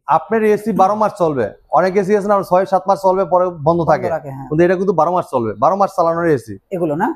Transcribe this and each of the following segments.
আপনার এসি 12 মাস চলবে। অনেক এসি আছে না 6-7 মাস চলবে পরে বন্ধ থাকে, কিন্তু এটা কিন্তু 12 মাস চলবে। 12 মাস চালানোর এসি এগুলো না।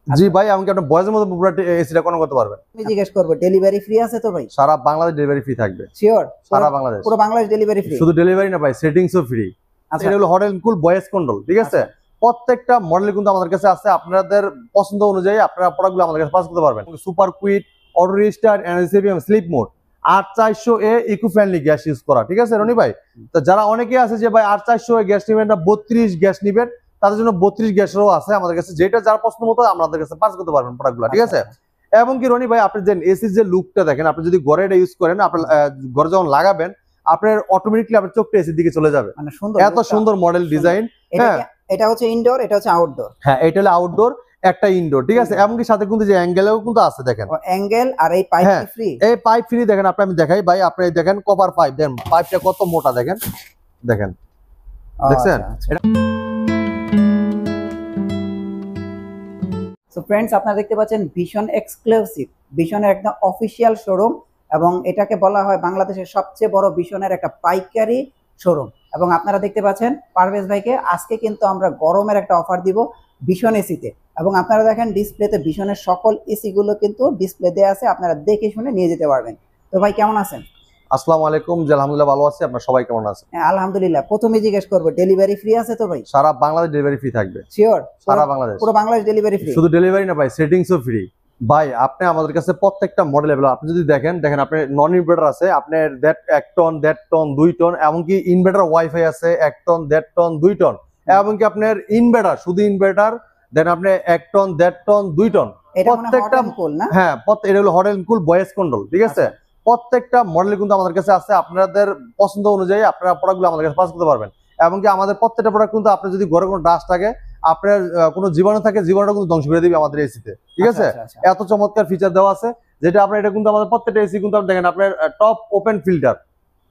জি ভাই, আমাকে আপনার বয়সের মধ্যে পুরো এসিটা কোন করতে পারবেন। আমি জিজ্ঞেস করব ডেলিভারি ফ্রি আছে তো ভাই? সারা বাংলাদেশ ডেলিভারি ফ্রি থাকবে। শিওর? সারা বাংলাদেশ, পুরো বাংলাদেশ ডেলিভারি ফ্রি। শুধু ডেলিভারি না ভাই, সেটিংসও ফ্রি। আচ্ছা, এটা হলো hot and cool voice control, ঠিক আছে? প্রত্যেকটা মডেল কিন্তু আমাদের কাছে আছে। আপনাদের পছন্দ অনুযায়ী আপনারা প্রোডাক্টগুলো আমাদের কাছে পাস করতে পারবেন। সুপার কুইট, অটো রিস্টার্ট, এনএসিবিএম, sleep mode, 8400 eco friendly gas use করা, ঠিক আছে রনি ভাই? তো যারা অনেকে আছে যে ভাই 8400 গ্যাস নেবেন না 32 গ্যাস নেবেন, তাদের জন্য 32 গ্যাসেরও আছে আমাদের কাছে। যেটা যার পছন্দ মতো আমাদের কাছে পাস করতে পারবেন প্রোডাক্টগুলো, ঠিক আছে? এবং কি রনি ভাই, আপনি যে এসির যে লুকটা দেখেন, আপনি যদি ঘরে এটা ইউজ করেন, আপনার ঘরে যখন লাগাবেন আপনার অটোমেটিকলি আপনার চোখটা এসির দিকে চলে যাবে। মানে সুন্দর, এত সুন্দর মডেল ডিজাইন। হ্যাঁ, এটা হচ্ছে ইনডোর, এটা হচ্ছে আউটডোর। হ্যাঁ, এটা হলো আউটডোর, একটা ইনডোর, ঠিক আছে? এমনকি সাথে কিন্তু যে অ্যাঙ্গেলও কিন্তু আছে, দেখেন অ্যাঙ্গেল। আর এই পাইপ কি ফ্রি? এই পাইপ ফ্রি। দেখেন আপনি, আমি দেখাই ভাই, আপনি দেখেন কপার পাইপ, দেখেন পাইপটা কত মোটা, দেখেন দেখেন, দেখছেন? সো ফ্রেন্ডস, আপনারা দেখতে পাচ্ছেন ভীষণ এক্সক্লুসিভ, ভীষণের একদম অফিসিয়াল শোরুম, এবং এটাকে বলা হয় বাংলাদেশের সবচেয়ে বড় ভীষণের একটা পাইকারি শোরুম। এবং আপনারা দেখতে পাচ্ছেন পারভেজ ভাইকে আজকে কিন্তু আমরা গরমের একটা অফার দিব ভীষণ এসিতে। এবং আপনারা দেখেন ডিসপ্লেতে ভীষণের সকল এসি গুলো কিন্তু ডিসপ্লে দেওয়া আছে, আপনারা দেখে শুনে নিয়ে যেতে পারবেন। তো ভাই কেমন আছেন? আসসালামু আলাইকুম। জি আলহামদুলিল্লাহ ভালো আছি। আপনারা সবাই কেমন আছেন? আলহামদুলিল্লাহ। প্রথমে জিজ্ঞেস করবো ডেলিভারি ফ্রি আছে তো ভাই? সারা বাংলাদেশ ডেলিভারি ফ্রি থাকবে। শিওর? সারা বাংলাদেশ, পুরো বাংলাদেশ ডেলিভারি ফ্রি। শুধু ডেলিভারি না ভাই, সেটিংসও ফ্রি। ভাই আপনি আমাদের কাছে প্রত্যেকটা মডেল अवेलेबल। আপনি যদি দেখেন আপনি নন ইনভার্টার আছে, আপনার 1 টন 1.5 টন 2 টন, এমনকি ইনভার্টার ওয়াইফাই আছে 1 টন 1.5 টন 2 টন, এমনকি আপনার ইনভার্টার, শুধু ইনভার্টার দেন আপনি 1 টন 1.5 টন 2 টন প্রত্যেকটা। হ্যাঁ, এটা হলো hot and cool voice control, ঠিক আছে? প্রত্যেকটা মডেল কিন্তু আমাদের কাছে আছে। আপনাদের পছন্দ অনুযায়ী আপনারা প্রোডাক্টগুলো আমাদের কাছে পাস করতে পারবেন। এমনকি আমাদের প্রত্যেকটা প্রোডাক্ট কিন্তু আপনি যদি ঘরে কোনো ডাস্ট থাকে, আপনার কোনো জীবাণু থাকে, জীবাণুটা কিন্তু ধ্বংস করে দিবে আমাদের এসিতে, ঠিক আছে? এত চমৎকার ফিচার দেওয়া আছে, যেটা আপনার এটা কিন্তু আমাদের প্রত্যেকটা এসি কিন্তু আপনি দেখেন আপনার টপ ওপেন ফিল্টার।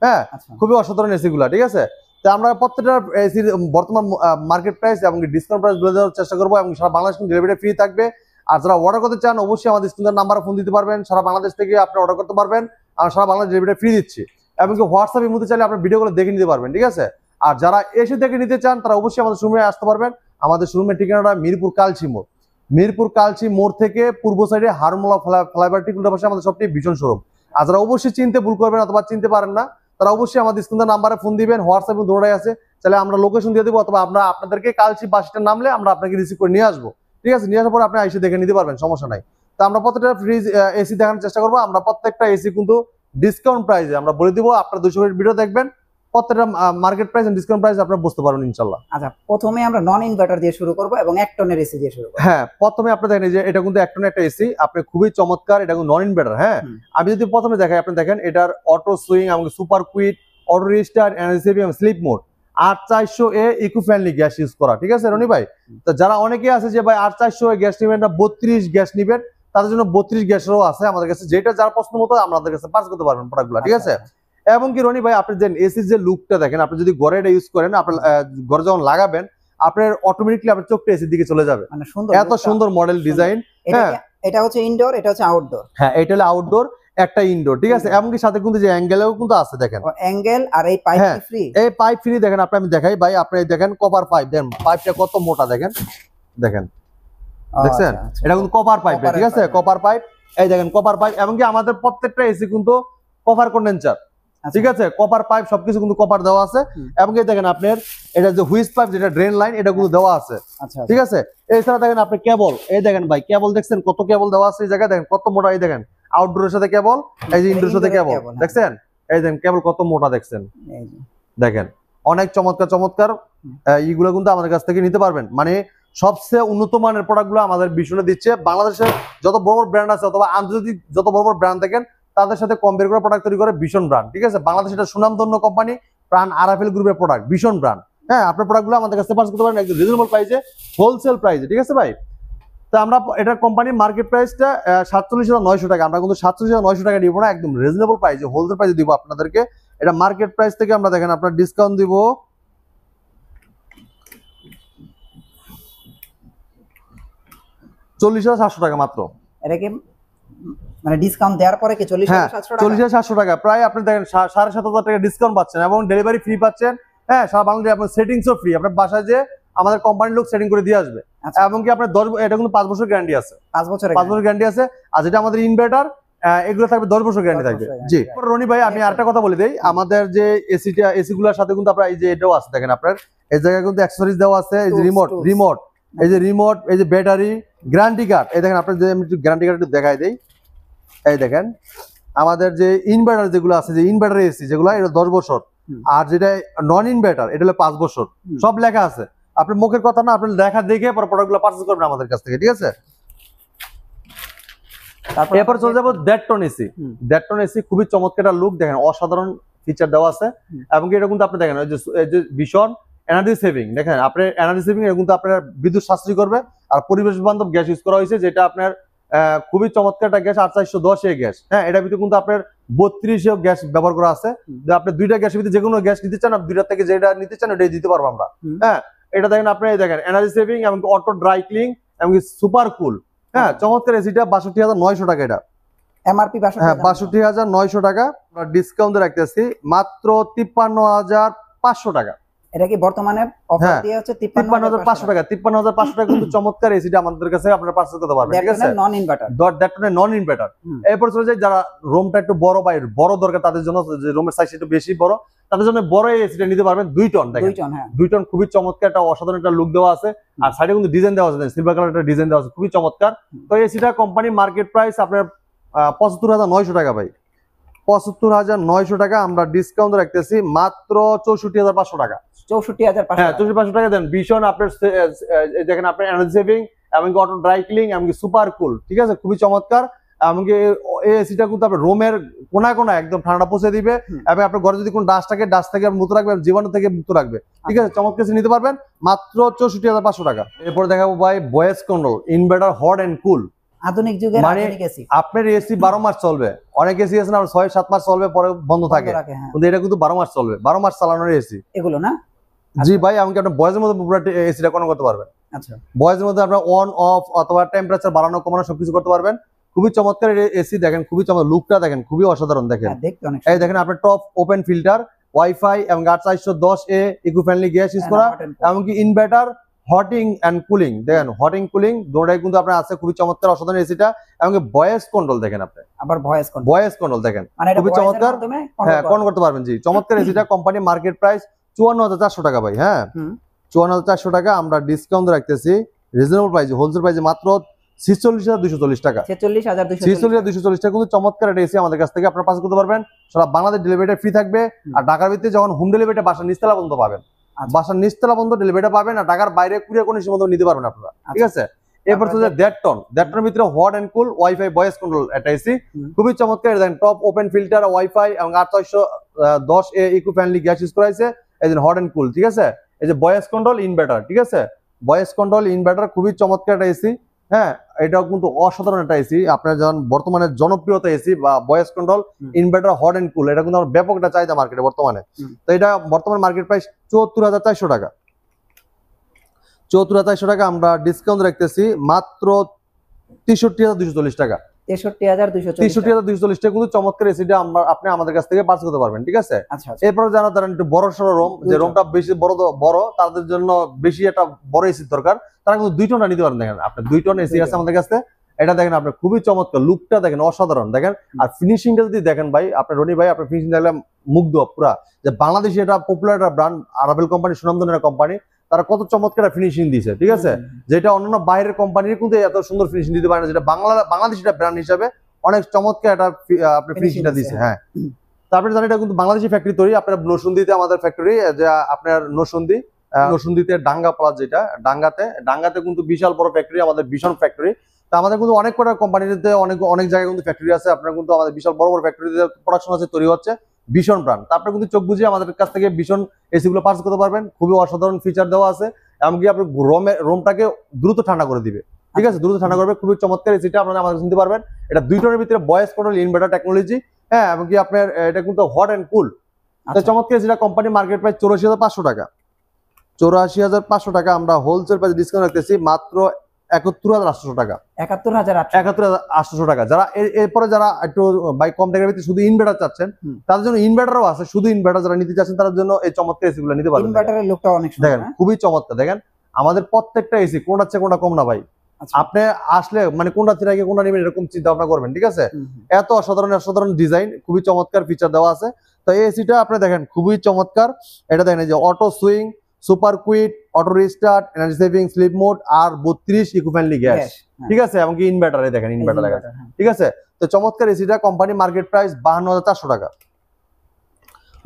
হ্যাঁ, খুবই অসাধারণ এসি গুলা, ঠিক আছে? তো আমরা প্রত্যেকটা এসির বর্তমান মার্কেট প্রাইস এবং ডিসকাউন্ট প্রাইস বলে দেওয়ার চেষ্টা করবো, এবং সারা বাংলাদেশ কিন্তু ডেলিভারি ফ্রি থাকবে। আর যারা অর্ডার করতে চান অবশ্যই আমাদের স্ক্রিনের নাম্বারে ফোন দিতে পারবেন। সারা বাংলাদেশ থেকে আপনি অর্ডার করতে পারবেন, আর সারা বাংলাদেশ ডেলিভারি ফ্রি দিচ্ছি। এমনকি হোয়াটসঅ্যাপের মধ্যে চাইলে আপনার ভিডিওগুলো দেখে নিতে পারবেন, ঠিক আছে? আর যারা এসে দেখে নিতে চান তারা অবশ্যই আমাদের শোরুমে আসতে পারবেন। আমাদের শোরুমের ঠিকানাটা মিরপুর কালসি মোড়। মিরপুর কালসি মোড় থেকে পূর্ব সাইডে হারমোলা ফ্লাইওভার ঠিক উল্টা পাশে আমাদের সবটি ভীষণ শোরুম। আর যারা অবশ্যই চিনতে ভুল করবেন অথবা চিনতে পারেন না, তারা অবশ্যই আমাদের স্ক্রিনের নাম্বারে ফোন দিবেন। হোয়াটসঅ্যাপে দৌড়াই আছে, তাহলে আমরা লোকেশন দিয়ে দেবো, অথবা আমরা আপনাদেরকে কালসি বাস স্ট্যান্ড নামলে আমরা আপনাকে রিসিভ করে নিয়ে আসবো, ঠিক আছে? নিয়ে আসার পর আপনি এসে দেখে নিতে পারবেন, সমস্যা নাই। তো আমরা প্রত্যেকটা ফ্রিজ এসি দেখানোর চেষ্টা করবো। আমরা প্রত্যেকটা এসি কিন্তু ডিসকাউন্ট প্রাইসে আমরা বলে দিব। আপনার 200 মিনিট ভিডিও দেখবেন, প্রত্যেকটা market price and discount price আপনারা বুঝতে পারবেন ইনশাআল্লাহ। আচ্ছা, প্রথমে আমরা নন ইনভার্টার দিয়ে শুরু করব এবং 1 টনের এসি দিয়ে শুরু করব। হ্যাঁ, প্রথমে আপনি দেখেন যে এটা কিন্তু 1 টনের একটা এসি, আপনি খুবই চমৎকার। এটা কিন্তু নন ইনভার্টার। হ্যাঁ, আমি যদি প্রথমে দেখাই, আপনি দেখেন এটার অটো সুইং এবং সুপার কুইট, অটো রিস্টার্ট, এনএসিবিএম, sleep mode, 8400 eco friendly gas use করা, ঠিক আছে রনি ভাই? তো যারা অনেকে আছে যে ভাই 8400 গ্যাস নেবেন না 32 গ্যাস নেবেন, তাদের জন্য 32 গ্যাসেরও আছে আমাদের কাছে। যেটা যার পছন্দ মতো আমাদের কাছে পাস করতে পারবেন প্রোডাক্টগুলো, ঠিক আছে? এবং কি রনি ভাই, আপনি যে এসির যে লুকটা দেখেন, আপনি যদি ঘরে এটা ইউজ করেন, আপনার ঘরে যখন লাগাবেন আপনার অটোমেটিকলি আপনার চোখটা এসির দিকে চলে যাবে। মানে সুন্দর, এত সুন্দর মডেল ডিজাইন। হ্যাঁ, এটা হচ্ছে ইনডোর, এটা হচ্ছে আউটডোর। হ্যাঁ, এটা হলো আউটডোর, একটা ইনডোর, ঠিক আছে? এমনকি সাথে কিন্তু যে অ্যাঙ্গেলও কিন্তু আছে, দেখেন অ্যাঙ্গেল। আর এই পাইপ কি ফ্রি? এই পাইপ ফ্রি। দেখেন আপনি, আমি দেখাই ভাই, আপনি দেখেন কপার পাইপ, দেখেন পাইপটা কত মোটা, দেখেন দেখেন, দেখছেন? এটা কিন্তু কপার পাইপ, ঠিক আছে? কপার পাইপ, এই দেখেন কপার পাইপ। এমনকি আমাদের প্রত্যেকটা এসি কিন্তু কপার কন্ডেন্সার, ঠিক আছে? কপার পাইপ সবকিছু কিন্তু কপার দেওয়া আছে। এমনকি দেখেন আপনার এটা যে হুইস পাইপ, যেটা ড্রেন লাইন, এটা কিন্তু দেওয়া আছে, ঠিক আছে? এছাড়া দেখেন আপনি কেবল, এই দেখেন ভাই কেবল, দেখছেন কত কেবল দেওয়া আছে এই জায়গায়, দেখেন কত মোটা। এই দেখেন আউটডোরের সাথে কেবল, এই যে ইনডোরের সাথে কেবল, দেখছেন? এই দেখেন কেবল কত মোটা, দেখছেন? দেখেন অনেক চমৎকার চমৎকার এইগুলো কিন্তু আমাদের কাছ থেকে নিতে পারবেন। মানে সবচেয়ে উন্নত মানের প্রোডাক্টগুলো আমাদের ভীষণে দিচ্ছে। বাংলাদেশের যত বড় বড় ব্র্যান্ড আছে অথবা আন্তর্জাতিক যত বড় বড় ব্র্যান্ড দেখেন, তাদের সাথে কম্পেয়ার করে প্রোডাক্ট তৈরি করে ভীষণ ব্র্যান্ড, ঠিক আছে? বাংলাদেশের একটা সুনামধন্য কোম্পানি প্রাণ আরাফেল গ্রুপের প্রোডাক্ট, ভীষণ ব্র্যান্ড। হ্যাঁ, আপনার প্রোডাক্টগুলো আমাদের কাছে পারচেজ করতে পারেন একদম রিজনেবল প্রাইসে, হোলসেল প্রাইসে, ঠিক আছে ভাই? তো আমরা এটা কোম্পানির মার্কেট প্রাইসটা 47,900 টাকা, আমরা কিন্তু 47,900 টাকা দিব না, একদম রিজনেবল প্রাইসে হোলসেল প্রাইসে দিব আপনাদেরকে। এটা মার্কেট প্রাইস থেকে আমরা দেখেন আপনার ডিসকাউন্ট দিব 40,700 টাকা মাত্র। এটা কি মানে ডিসকাউন্ট দেওয়ার পরে কি 40,700 টাকা? 40,700 টাকা, প্রায় আপনি দেখেন 7,500 টাকা ডিসকাউন্ট পাচ্ছেন এবং ডেলিভারি ফ্রি পাচ্ছেন। হ্যাঁ, সারা বাংলাদেশে আপনার সেটিংসও ফ্রি, আপনার বাসায় যে আমাদের কোম্পানির লোক সেটিং করে দিয়ে আসবে। এবং কি আপনার 10, এটা কিন্তু 5 বছর গ্যারান্টি আছে, 5 বছর গ্যারান্টি আছে। আর যেটা আমাদের ইনভার্টার, এগুলো থাকবে 10 বছর গ্যারান্টি থাকবে। জি রনি ভাই, আমি আরেকটা কথা বলে দেই, আমাদের যে এসি গুলোর সাথে কিন্তু আপনার এই যে এটাও আছে, দেখেন আপনার এই জায়গায় কিন্তু অ্যাকসেসরিজ দেওয়া আছে, এই যে রিমোট, এই যে রিমোট, এই যে ব্যাটারি, গ্যারান্টি কার্ড। এই দেখেন আপনার যে আমি একটু গ্যারান্টি কার্ড একটু দেখাই দেই। এই দেখেন আমাদের যে ইনভার্টার যেগুলো আছে, যে ইনভার্টার এসি যেগুলো, এটা 10 বছর, আর যেটা নন ইনভার্টার এটা হলো 5 বছর। সব লেখা আছে, আপনার মুখের কথা না, আপনি লেখা দেখে পরে প্রোডাক্টগুলো পারচেজ করবেন আমাদের কাছ থেকে, ঠিক আছে? এরপর চলে যাবো দেড়টন এসি। দেড়টন এসি খুবই চমৎকার লুক, দেখেন অসাধারণ ফিচার দেওয়া আছে। এবং এটা কিন্তু আপনি দেখেন এই যে ভীষণ এনার্জি সেভিং, দেখেন আপনার এনার্জি সেভিং, এটা কিন্তু আপনার বিদ্যুৎ সাশ্রয় করবে। আর পরিবেশ বান্ধব গ্যাস ইউজ করা হয়েছে, যেটা আপনার খুবই চমৎকার একটা গ্যাস, 8410 এ গ্যাস। হ্যাঁ, এটার ভিতরে কিন্তু আপনার 32 গ্যাস ব্যবহার করা আছে। আপনি দুইটা গ্যাসের ভিতরে যে কোনো গ্যাস নিতে চান, দুইটা থেকে যেটা নিতে চান ওটাই দিতে পারবো আমরা। হ্যাঁ, এটা দেখেন আপনি দেখেন এনার্জি সেভিং এবং অটো ড্রাই ক্লিন এবং সুপার কুল। হ্যাঁ, চমৎকার এসিটা 62,900 টাকা, এটা এমআরপি 62,900 টাকা। আমরা ডিসকাউন্টে রাখতেছি মাত্র 53,500 টাকা। এটা কি বর্তমানে অফার দিয়ে হচ্ছে 53,500 টাকা। 53,500 টাকা কিন্তু চমৎকার এসিটা আমাদের কাছে আপনারা পারচেজ করতে পারবেন, ঠিক আছে? নন ইনভার্টার, দ্যাটটনের নন ইনভার্টার। এরপর চলে যায় যারা রুমটা একটু বড় বা বড় দরকার, তাদের জন্য, যে রুমের সাইজ একটু বেশি বড়, তাদের জন্য বড় এই এসিটা নিতে পারবেন। 2 টন, দেখেন 2 টন, খুবই চমৎকার একটা অসাধারণ একটা লুক দেওয়া আছে। আর সাইডে কিন্তু ডিজাইন দেওয়া আছে, সিলভার কালার একটা ডিজাইন দেওয়া আছে, খুবই চমৎকার। তো এই এসিটা কোম্পানি মার্কেট প্রাইস আপনার 75,900 টাকা ভাই, 75,900 টাকা। আমরা ডিসকাউন্ট রাখতেছি মাত্র 64,500 টাকা। 64,500, হ্যাঁ 64,500 টাকা দেন। ভীষণ আপনার দেখেন আপনার এনার্জি সেভিং এবং অটো ড্রাই ক্লিন এবং সুপার কুল, ঠিক আছে? খুবই চমৎকার। এমনকি এই এসিটা কিন্তু আপনার রুমের কোনায় কোনায় একদম ঠান্ডা পৌঁছে দিবে। এবং আপনার ঘরে যদি কোনো ডাস্ট থাকে, ডাস্ট থেকে মুক্ত রাখবে, জীবাণু থেকে মুক্ত রাখবে, ঠিক আছে? চমৎকার এসি নিতে পারবেন মাত্র 64,500 টাকা। এরপর দেখাবো ভাই voice control inverter hot and cool, আধুনিক যুগের আধুনিক এসি। আপনার এসি 12 মাস চলবে। অনেক এসি আছে না 6-7 মাস চলবে, পরে বন্ধ থাকে, কিন্তু এটা কিন্তু 12 মাস চলবে, 12 মাস চালানোর এসি এগুলো না। জি ভাই, এমনকি আপনি ভয়েসের মধ্যে পুরো এসিটা কন্ট্রোল করতে পারবেন। আচ্ছা, ভয়েসের মধ্যে আপনার অন অফ অথবা টেম্পারেচার বাড়ানো কমানো সবকিছু করতে পারবেন। খুবই চমৎকার এসি, দেখেন খুবই চমৎকার লুকটা, দেখেন খুবই অসাধারণ। দেখেন এই দেখেন আপনার টপ ওপেন ফিল্টার, ওয়াইফাই এবং 8410 এ ইকো ফ্রেন্ডলি গ্যাস ইউজ করা, এমনকি ইনভার্টার, হটিং এন্ড কুলিং, দেখেন হটিং কুলিং দুটোই কিন্তু আপনার আছে। খুবই চমৎকার অসাধারণ এসিটা। এমনকি ভয়েস কন্ট্রোল দেখেন, আপনি আবার ভয়েস কন্ট্রোল দেখেন, খুবই চমৎকার। হ্যাঁ, কন্ট্রোল করতে পারবেন। জি, চমৎকার এসিটা। কোম্পানি মার্কেট প্রাইস 54,400 টাকা ভাই। হ্যাঁ, 54,400 টাকা। আমরা ডিসকাউন্ট রাখতেছি রিজনেবল প্রাইসে, হোলসেল প্রাইসে মাত্র 46,240 টাকা। 46,240 টাকা। কিন্তু চমৎকার একটা এসি আমাদের কাছ থেকে আপনারা পাস করতে পারবেন। সারা বাংলাদেশ ডেলিভারিটা ফ্রি থাকবে। আর ঢাকার ভিতরে যখন হোম ডেলিভারিটা বাসার নিচতলা পর্যন্ত পাবেন, বাসার নিচতলা পর্যন্ত ডেলিভারিটা পাবেন। আর ঢাকার বাইরে কুরিয়ার কোনো সীমান্ত নিতে পারবেন আপনারা, ঠিক আছে? এরপর হচ্ছে দেড়টনের ভিতরে hot and cool WiFi voice control একটা এসি, খুবই চমৎকার। দেখেন টপ ওপেন ফিল্টার, ওয়াইফাই এবং 8410 এ ইকো ফ্রেন্ডলি গ্যাস ইউজ করা হয়েছে। এই যে হট এন্ড কুল, ঠিক আছে? এই যে ভয়েস কন্ট্রোল ইনভার্টার, ঠিক আছে? ভয়েস কন্ট্রোল ইনভার্টার খুবই চমৎকার একটা এসি। হ্যাঁ, এটাও কিন্তু অসাধারণ একটা এসি। আপনার যখন বর্তমানে জনপ্রিয়তা এসি বা voice control inverter hot and cool, এটা কিন্তু ব্যাপক একটা চাহিদা মার্কেটে বর্তমানে। তো এটা বর্তমান মার্কেট প্রাইস 74,400 টাকা। 74,400 টাকা। আমরা ডিসকাউন্ট রাখতেছি মাত্র 63,240 টাকা। 63,240 টাকা। কিন্তু চমৎকার এসিটা আপনি আমাদের কাছ থেকে পারচেজ করতে পারবেন, ঠিক আছে? এরপর যারা ধরেন একটু বড় সড়ো রুম, যে রুমটা বেশি বড়, তাদের জন্য বেশি একটা বড় এসি দরকার, তারা কিন্তু 2 টনটা নিতে পারেন। দেখেন আপনার 2 টন এসি আছে আমাদের কাছে। এটা দেখেন আপনার খুবই চমৎকার লুকটা, দেখেন অসাধারণ। দেখেন আর ফিনিশিংটা যদি দেখেন ভাই, আপনার রনি ভাই, আপনার ফিনিশিং দেখলে মুগ্ধ পুরা। যে বাংলাদেশে এটা পপুলার একটা ব্র্যান্ড, আরাবেল কোম্পানি, সুনামধন্য কোম্পানি, তারা কত চমৎকার ফিনিশিং দিয়েছে, ঠিক আছে? যেটা অন্যান্য বাইরের কোম্পানির কিন্তু এত সুন্দর ফিনিশিং দিতে পারে না, যেটা বাংলাদেশ এটা ব্র্যান্ড হিসাবে অনেক চমৎকার একটা আপনার ফিনিশিংটা দিয়েছে। হ্যাঁ, তারপরে জানেন এটা কিন্তু বাংলাদেশি ফ্যাক্টরি তৈরি। আপনার নরসিংদীতে আমাদের ফ্যাক্টরি, যে আপনার নরসিংদীতে ডাঙ্গা প্লাস, যেটা ডাঙ্গাতে কিন্তু বিশাল বড় ফ্যাক্টরি, আমাদের ভীষণ ফ্যাক্টরি। তো আমাদের কিন্তু অনেক কটা কোম্পানিতে অনেক জায়গায় কিন্তু ফ্যাক্টরি আছে। আপনার কিন্তু আমাদের বিশাল বড় ফ্যাক্টরিতে প্রোডাকশন আছে, তৈরি হচ্ছে ভীষণ ব্র্যান্ড। তারপরে কিন্তু চোখ বুঝিয়ে আমাদের কাছ থেকে ভীষণ এসি গুলো পারচেজ করতে পারবেন। খুবই অসাধারণ ফিচার দেওয়া আছে। এমনকি আপনি রুমটাকে দ্রুত ঠান্ডা করে দিবে, ঠিক আছে? দ্রুত ঠান্ডা করবে। খুবই চমৎকার এসিটা আপনারা আমাদের নিতে পারবেন। এটা 2 টনের ভিতরে ভয়েস কন্ট্রোল ইনভার্টার টেকনোলজি। হ্যাঁ, এমনকি আপনার এটা কিন্তু হট এন্ড কুল। চমৎকার এসিটা কোম্পানি মার্কেট প্রাইস 84,500 টাকা। 84,500 টাকা। আমরা হোলসেল প্রাইস ডিসকাউন্ট রাখতেছি মাত্র ৭১,৮০০ টাকা। ৭১,৮০০ টাকা। যারা এরপরে যারা একটু বাই কম টাকার ভিতরে শুধু ইনভার্টার চাচ্ছেন, তাদের জন্য ইনভার্টারও আছে। শুধু ইনভার্টার যারা নিতে চাচ্ছেন তাদের জন্য এই চমৎকার এসি গুলো নিতে পারবেন। ইনভার্টারের লুকটা অনেক সুন্দর, দেখেন খুবই চমৎকার। দেখেন আমাদের প্রত্যেকটা এসি কোনটা চেয়ে কোনটা কম না ভাই। আপনি আসলে মানে কোনটা থেকে কোনটা নেবেন এরকম চিন্তা ভাবনা করবেন, ঠিক আছে? এত অসাধারণ ডিজাইন, খুবই চমৎকার ফিচার দেওয়া আছে। তো এই এসিটা আপনি দেখেন খুবই চমৎকার। এটা দেখেন এই যে auto swing, super quiet, auto restart, energy saving, sleep mode আর 32 ইকো ফ্রেন্ডলি গ্যাস, ঠিক আছে? এবং কি ইনভার্টারে দেখেন ইনভার্টার লেখা আছে, ঠিক আছে? তো চমৎকার এসিটা কোম্পানি মার্কেট প্রাইস 52,400 টাকা।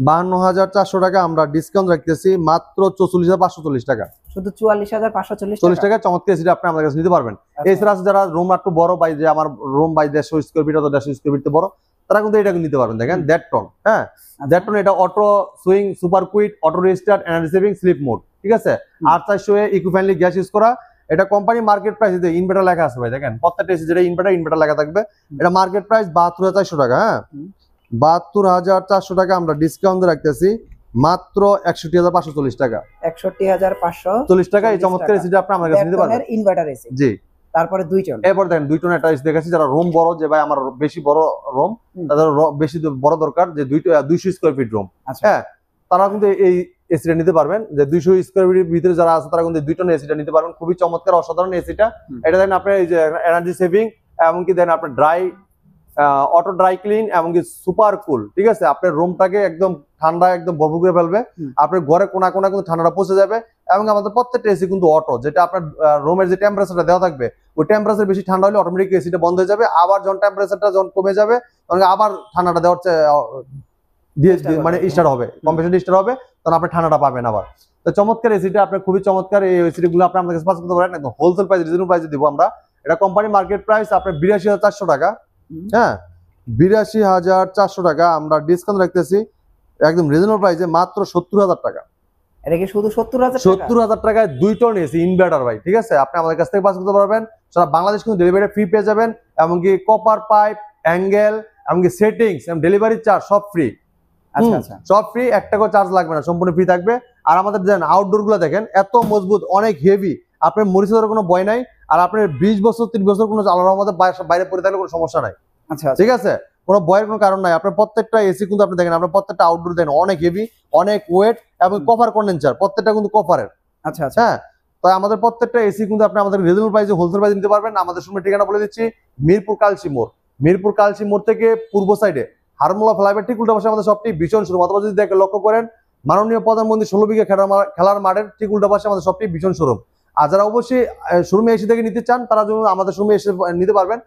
52,400 টাকা আমরা ডিসকাউন্ট রাখতেছি মাত্র 44,540 টাকা। শুধু 44,540 টাকা চমৎকার এসিটা আপনি আমাদের কাছে নিতে পারবেন। এছাড়া যারা রুম একটু বড় বাই, যে আমার রুম বাই 150 স্কয়ার ফিট অথবা 150 স্কয়ার ফিট বড়, তারা কিন্তু এটা নিতে পারবেন। দেখেন দ্যাট টন, হ্যাঁ দ্যাট টন, এটা auto swing, super quiet, auto restart, energy saving, sleep mode, ঠিক আছে? 800 ইকো ফ্রেন্ডলি গ্যাস ইউজ করা। এটা কোম্পানি মার্কেট প্রাইস দিতে ইনভার্টার লেখা আছে ভাই, দেখেন প্রত্যেকটা এসি যেটা ইনভার্টার লেখা থাকবে। এটা মার্কেট প্রাইস 72,400 টাকা। হ্যাঁ 72,400 টাকা আমরা ডিসকাউন্ট রাখতেছি মাত্র 61,540 টাকা। 61,540 টাকা এই চমৎকার এসিটা আপনি আমার কাছে নিতে পারবেন। ইনভার্টার এসি, জি। তারপরে 2 টন। এরপর দেখেন 2 টন একটা এসি দেখাচ্ছি। যারা রুম বড়, যে ভাই আমার বেশি বড় রুম, তাদের বেশি বড় দরকার, যে 200 স্কয়ার ফিট রুম, হ্যাঁ তারা কিন্তু এই এসিটা নিতে পারবেন। যে 200 স্কয়ার ফিটের ভিতরে যারা আছে তারা কিন্তু 2 টন এসিটা নিতে পারবেন। খুবই চমৎকার অসাধারণ এসিটা। এটা দেখেন আপনার এই যে এনার্জি সেভিং, এমনকি দেখেন আপনার ড্রাই, অটো ড্রাই ক্লিন, এমনকি সুপার কুল, ঠিক আছে? আপনার রুমটাকে একদম ঠান্ডা একদম ভরপুর করে ফেলবে। আপনার ঘরে কোনা কোনা কিন্তু ঠান্ডাটা পৌঁছে যাবে। এবং আমাদের প্রত্যেকটা এসি কিন্তু অটো, যেটা আপনার রুমের যে টেম্পারেচারটা দেওয়া থাকবে, ওই টেম্পারেচার বেশি ঠান্ডা হলে অটোমেটিক এসিটা বন্ধ হয়ে যাবে। আবার যখন টেম্পারেচারটা যখন কমে যাবে তখন আবার ঠান্ডাটা দেওয়ার দিয়ে মানে স্টার্ট হবে, কম্প্রেশন স্টার্ট হবে, তখন আপনি ঠান্ডাটা পাবেন আবার। তো চমৎকার এসিটা আপনার খুবই চমৎকার। এই এসি গুলো আপনি আমাদের কাছে পাস করতে পারেন একদম হোলসেল প্রাইস, রিজনেবল প্রাইসে দিব আমরা। এটা কোম্পানি মার্কেট প্রাইস আপনার 82,400 টাকা। হ্যাঁ 82,400 টাকা আমরা ডিসকাউন্ট রাখতেছি একদম রিজনেবল প্রাইসে মাত্র 70,000 টাকা। এটা কি শুধু 70,000 টাকা? 70,000 টাকায় 2 টন এসি ইনভার্টার ভাই, ঠিক আছে? আপনি আমাদের কাছ থেকে পাস করতে পারবেন। সারা বাংলাদেশ কিন্তু ডেলিভারি ফ্রি পেয়ে যাবেন। এমনকি কপার পাইপ, অ্যাঙ্গেল, এমনকি সেটিংস এবং ডেলিভারি চার্জ সব ফ্রি। আচ্ছা সব ফ্রি, 1 টাকাও চার্জ লাগবে না, সম্পূর্ণ ফ্রি থাকবে। আর আমাদের যেন আউটডোর গুলো দেখেন এত মজবুত, অনেক হেভি, আপনার মরিচা ধরার কোনো ভয় নাই। আর আপনার 20 বছর 30 বছর কোনো আল্লাহর রহমতে বাইরে পড়ে থাকলে কোনো সমস্যা নাই, আচ্ছা ঠিক আছে? কোনো ভয়ের কোনো কারণ নাই। আপনার প্রত্যেকটা এসি কিন্তু আপনি দেখেন, আপনার প্রত্যেকটা আউটডোর দেখেন অনেক হেভি, অনেক ওয়েট এবং কভার কন্ডেন্সার, প্রত্যেকটা কিন্তু কভারের। আচ্ছা হ্যাঁ তাই আমাদের প্রত্যেকটা এসি কিন্তু আপনি আমাদের রিজনেবল প্রাইসে হোলসেল প্রাইসে নিতে পারবেন। আমাদের সময় ঠিকানা বলে দিচ্ছি, মিরপুর কালসি মোড়। মিরপুর কালসি মোড় থেকে পূর্ব সাইডে হারমোলা ফ্লাইওভার ঠিক উল্টা পাশে আমাদের সবটি ভীষণ শোরুম। অথবা যদি দেখে লক্ষ্য করেন মাননীয় প্রধানমন্ত্রী 16 বিঘা খেলার মাঠের ঠিক উল্টা পাশে আমাদের সবটি ভীষণ শোরুম। আর যারা অবশ্যই শোরুমে এসে থেকে নিতে চান তারা যদি আমাদের শোরুমে এসে নিতে পারবেন।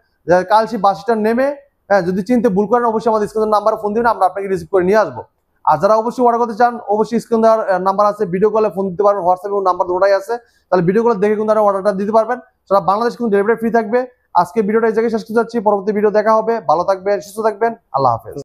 কালসি বাস স্ট্যান্ড নেমে, হ্যাঁ যদি চিনতে ভুল করেন অবশ্যই আমাদের স্ক্রিনের নাম্বারে ফোন দিবেন, আমরা আপনাকে রিসিভ করে নিয়ে আসবো। আর যারা অবশ্যই অর্ডার করতে চান অবশ্যই স্ক্রিন দেওয়ার নাম্বার আছে, ভিডিও কলে ফোন দিতে পারবেন, হোয়াটসঅ্যাপে নাম্বার দুটোই আছে। তাহলে ভিডিও কলে দেখে কিন্তু অর্ডারটা দিতে পারবেন। সারা বাংলাদেশ কিন্তু ডেলিভারি ফ্রি থাকবে। আজকে ভিডিওটা এই জায়গায় শেষ করতে যাচ্ছি, পরবর্তী ভিডিও দেখা হবে। ভালো থাকবেন, সুস্থ থাকবেন, আল্লাহ হাফেজ।